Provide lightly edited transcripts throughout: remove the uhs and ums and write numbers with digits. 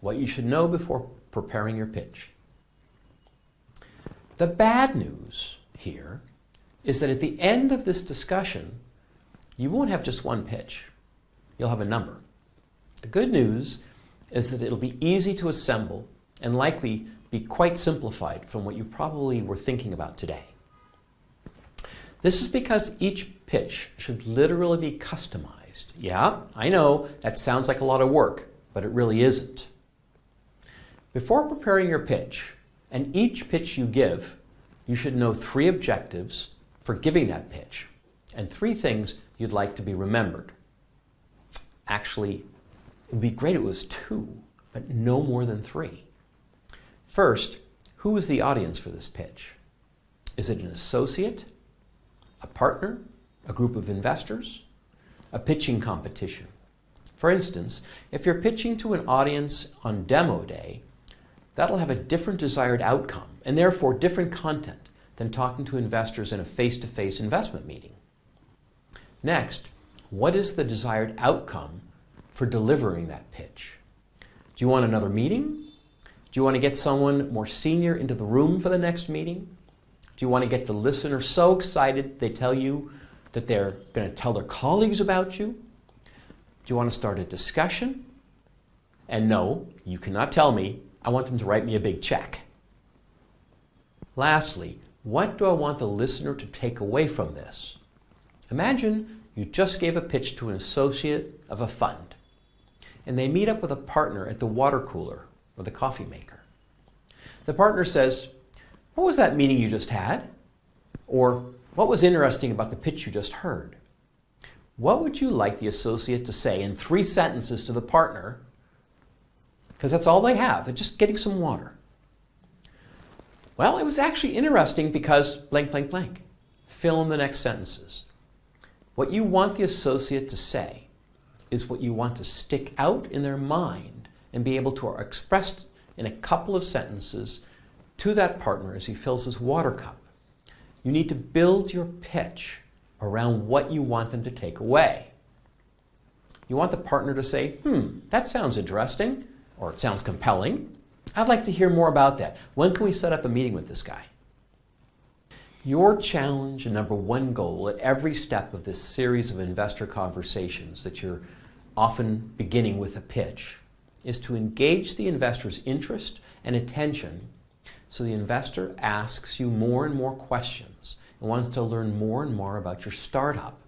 what you should know before preparing your pitch. The bad news here is that at the end of this discussion, you won't have just one pitch. You'll have a number. The good news is that it'll be easy to assemble and likely be quite simplified from what you probably were thinking about today. This is because each pitch should literally be customized. Yeah, I know that sounds like a lot of work, but it really isn't. Before preparing your pitch, and each pitch you give, you should know 3 objectives for giving that pitch and 3 things you'd like to be remembered. Actually, it would be great if it was 2, but no more than 3. First, who is the audience for this pitch? Is it an associate, a partner, a group of investors, a pitching competition? For instance, if you're pitching to an audience on demo day, that'll have a different desired outcome and therefore different content than talking to investors in a face-to-face investment meeting. Next, what is the desired outcome for delivering that pitch? Do you want another meeting? Do you want to get someone more senior into the room for the next meeting? Do you want to get the listener so excited they tell you that they're going to tell their colleagues about you? Do you want to start a discussion? And no, you cannot tell me, I want them to write me a big check. Lastly, what do I want the listener to take away from this? Imagine you just gave a pitch to an associate of a fund, and they meet up with a partner at the water cooler or the coffee maker. The partner says, "What was that meeting you just had?" Or, "What was interesting about the pitch you just heard?" What would you like the associate to say in 3 sentences to the partner? Because that's all they have. They're just getting some water. "Well, it was actually interesting because blank, blank, blank." Fill in the next sentences. What you want the associate to say is what you want to stick out in their mind and be able to express in a couple of sentences to that partner as he fills his water cup. You need to build your pitch around what you want them to take away. You want the partner to say, that sounds interesting, or it sounds compelling. I'd like to hear more about that. When can we set up a meeting with this guy? Your challenge and number 1 goal at every step of this series of investor conversations that you're often beginning with a pitch is to engage the investor's interest and attention so the investor asks you more and more questions and wants to learn more and more about your startup.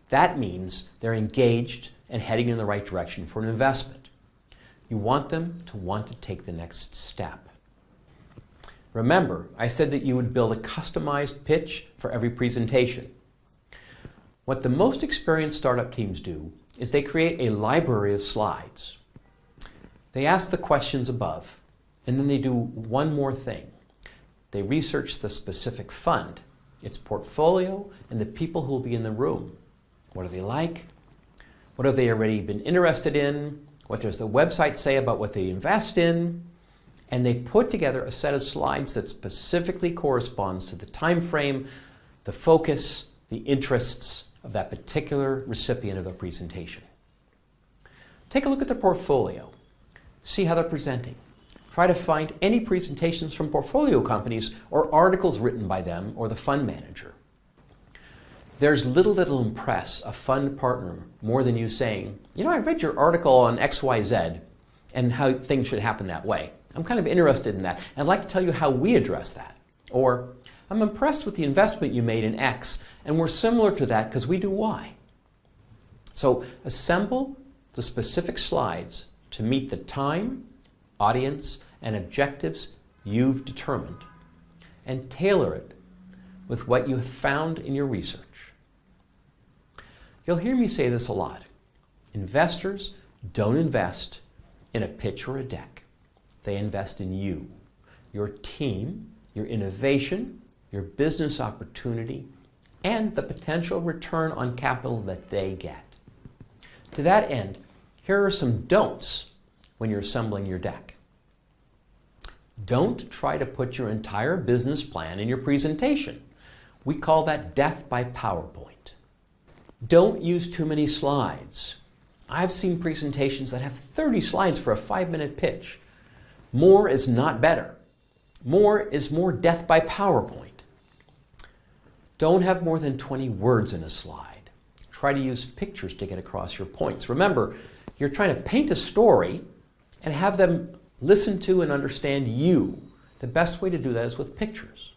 That means they're engaged and heading in the right direction for an investment. You want them to want to take the next step. Remember, I said that you would build a customized pitch for every presentation. What the most experienced startup teams do is they create a library of slides. They ask the questions above, and then they do one more thing. They research the specific fund, its portfolio, and the people who will be in the room. What do they like? What have they already been interested in? What does the website say about what they invest in? And they put together a set of slides that specifically corresponds to the time frame, the focus, the interests of that particular recipient of the presentation. Take a look at the portfolio. See how they're presenting. Try to find any presentations from portfolio companies or articles written by them or the fund manager. There's little that'll impress a fund partner more than you saying, I read your article on XYZ and how things should happen that way. I'm kind of interested in that, and I'd like to tell you how we address that. Or, I'm impressed with the investment you made in X, and we're similar to that because we do Y. So assemble the specific slides to meet the time, audience, and objectives you've determined, and tailor it with what you have found in your research. You'll hear me say this a lot. Investors don't invest in a pitch or a deck. They invest in you, your team, your innovation, your business opportunity, and the potential return on capital that they get. To that end, here are some don'ts when you're assembling your deck. Don't try to put your entire business plan in your presentation. We call that death by PowerPoint. Don't use too many slides. I've seen presentations that have 30 slides for a 5-minute pitch. More is not better. More is more death by PowerPoint. Don't have more than 20 words in a slide. Try to use pictures to get across your points. Remember, you're trying to paint a story and have them listen to and understand you. The best way to do that is with pictures.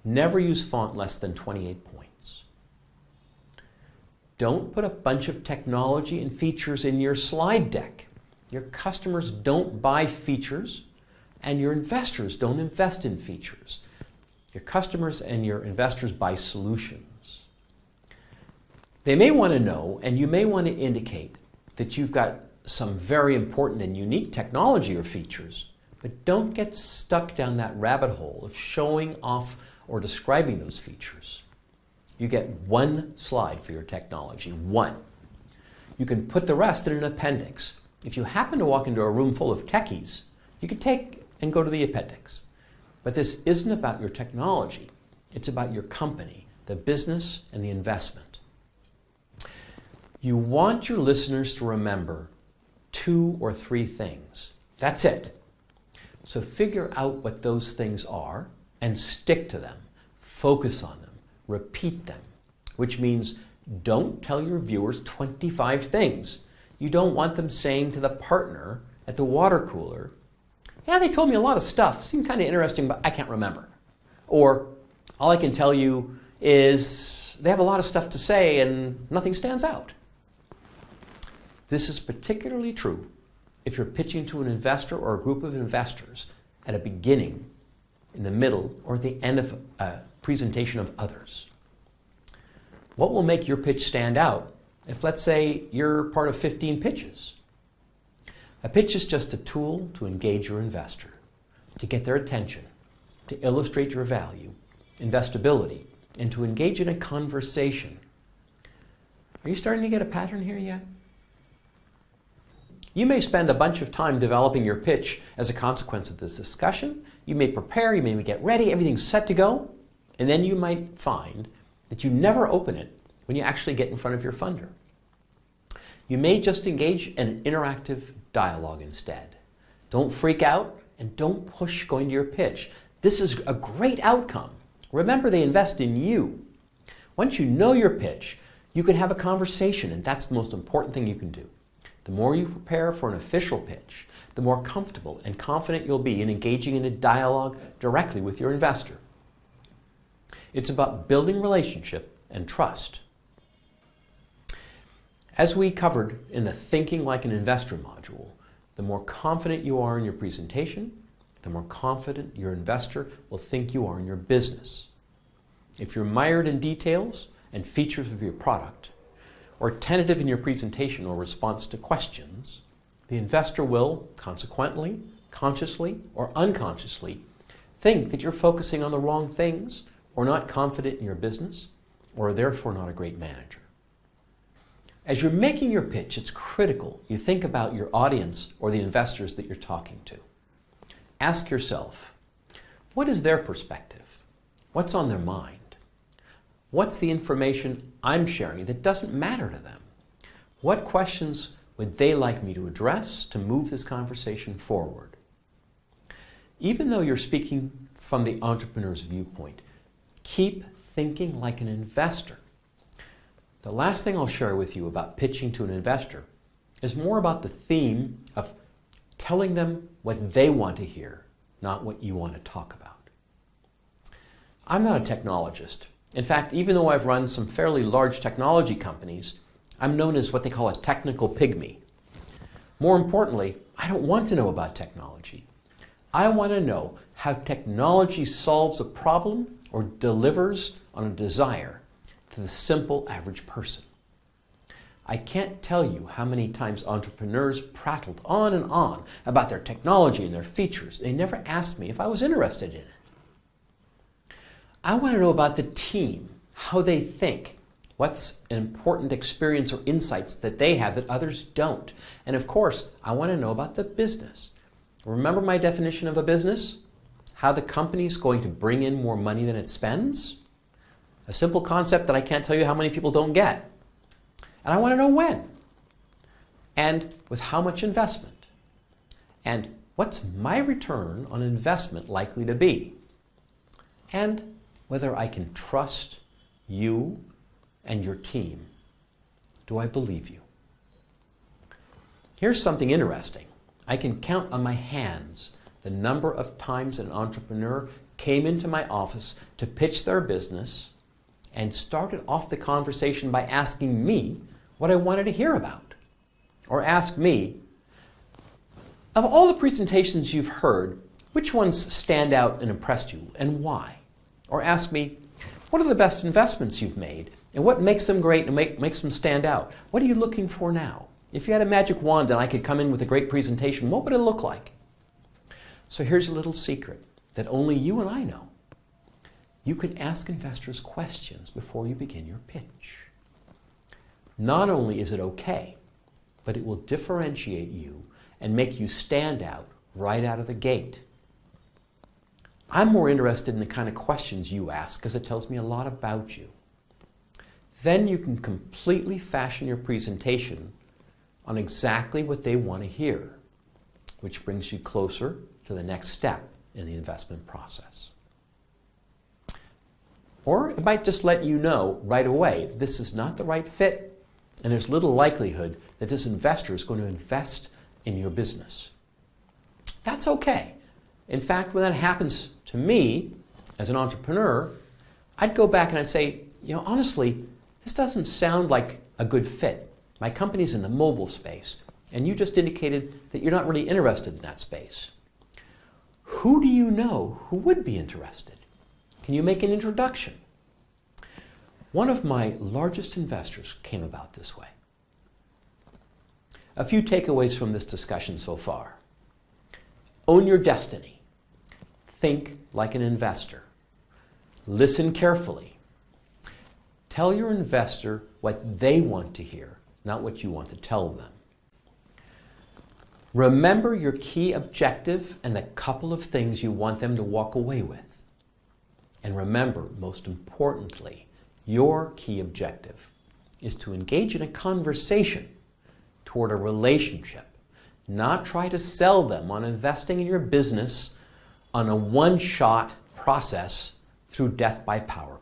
Never use font less than 28 points. Don't put a bunch of technology and features in your slide deck. Your customers don't buy features, and your investors don't invest in features. Your customers and your investors buy solutions. They may want to know, and you may want to indicate, that you've got some very important and unique technology or features, but don't get stuck down that rabbit hole of showing off or describing those features. You get one slide for your technology, one. You can put the rest in an appendix. If you happen to walk into a room full of techies, you can take and go to the appendix. But this isn't about your technology. It's about your company, the business, and the investment. You want your listeners to remember 2 or 3 things. That's it. So figure out what those things are and stick to them. Focus on them. Repeat them. Which means don't tell your viewers 25 things. You don't want them saying to the partner at the water cooler, "Yeah, they told me a lot of stuff. Seemed kind of interesting, but I can't remember." Or, "All I can tell you is they have a lot of stuff to say and nothing stands out." This is particularly true if you're pitching to an investor or a group of investors at a beginning, in the middle, or at the end of a presentation of others. What will make your pitch stand out if, let's say, you're part of 15 pitches? A pitch is just a tool to engage your investor, to get their attention, to illustrate your value, investability, and to engage in a conversation. Are you starting to get a pattern here yet? You may spend a bunch of time developing your pitch as a consequence of this discussion. You may prepare, you may get ready, everything's set to go, and then you might find that you never open it when you actually get in front of your funder. You may just engage in an interactive dialogue instead. Don't freak out and don't push going to your pitch. This is a great outcome. Remember, they invest in you. Once you know your pitch, you can have a conversation, and that's the most important thing you can do. The more you prepare for an official pitch, the more comfortable and confident you'll be in engaging in a dialogue directly with your investor. It's about building relationship and trust. As we covered in the Thinking Like an Investor module, the more confident you are in your presentation, the more confident your investor will think you are in your business. If you're mired in details and features of your product, or tentative in your presentation or response to questions, the investor will, consequently, consciously or unconsciously, think that you're focusing on the wrong things, or not confident in your business, or are therefore not a great manager. As you're making your pitch, it's critical you think about your audience or the investors that you're talking to. Ask yourself, what is their perspective? What's on their mind? What's the information I'm sharing that doesn't matter to them? What questions would they like me to address to move this conversation forward? Even though you're speaking from the entrepreneur's viewpoint, keep thinking like an investor. The last thing I'll share with you about pitching to an investor is more about the theme of telling them what they want to hear, not what you want to talk about. I'm not a technologist. In fact, even though I've run some fairly large technology companies, I'm known as what they call a technical pygmy. More importantly, I don't want to know about technology. I want to know how technology solves a problem or delivers on a desire to the simple average person. I can't tell you how many times entrepreneurs prattled on and on about their technology and their features. They never asked me if I was interested in it. I want to know about the team, how they think, what's an important experience or insights that they have that others don't. And of course, I want to know about the business. Remember my definition of a business? How the company is going to bring in more money than it spends? A simple concept that I can't tell you how many people don't get. And I want to know when. and with how much investment, and what's my return on investment likely to be, and whether I can trust you and your team. Do I believe you? Here's something interesting. I can count on my hands the number of times an entrepreneur came into my office to pitch their business and started off the conversation by asking me what I wanted to hear about. Or ask me, of all the presentations you've heard, which ones stand out and impressed you, and why? Or ask me, what are the best investments you've made, and what makes them great and makes them stand out? What are you looking for now? If you had a magic wand and I could come in with a great presentation, what would it look like? So here's a little secret that only you and I know. You can ask investors questions before you begin your pitch. Not only is it okay, but it will differentiate you and make you stand out right out of the gate. I'm more interested in the kind of questions you ask because it tells me a lot about you. Then you can completely fashion your presentation on exactly what they want to hear, which brings you closer to the next step in the investment process. Or it might just let you know right away this is not the right fit, and there's little likelihood that this investor is going to invest in your business. That's okay. In fact, when that happens to me as an entrepreneur, I'd go back and I'd say, honestly, this doesn't sound like a good fit. My company's in the mobile space, and you just indicated that you're not really interested in that space. Who do you know who would be interested? Can you make an introduction? One of my largest investors came about this way. A few takeaways from this discussion so far. Own your destiny. Think like an investor. Listen carefully. Tell your investor what they want to hear, not what you want to tell them. Remember your key objective and the couple of things you want them to walk away with. And remember, most importantly, your key objective is to engage in a conversation toward a relationship, not try to sell them on investing in your business on a one-shot process through death by PowerPoint.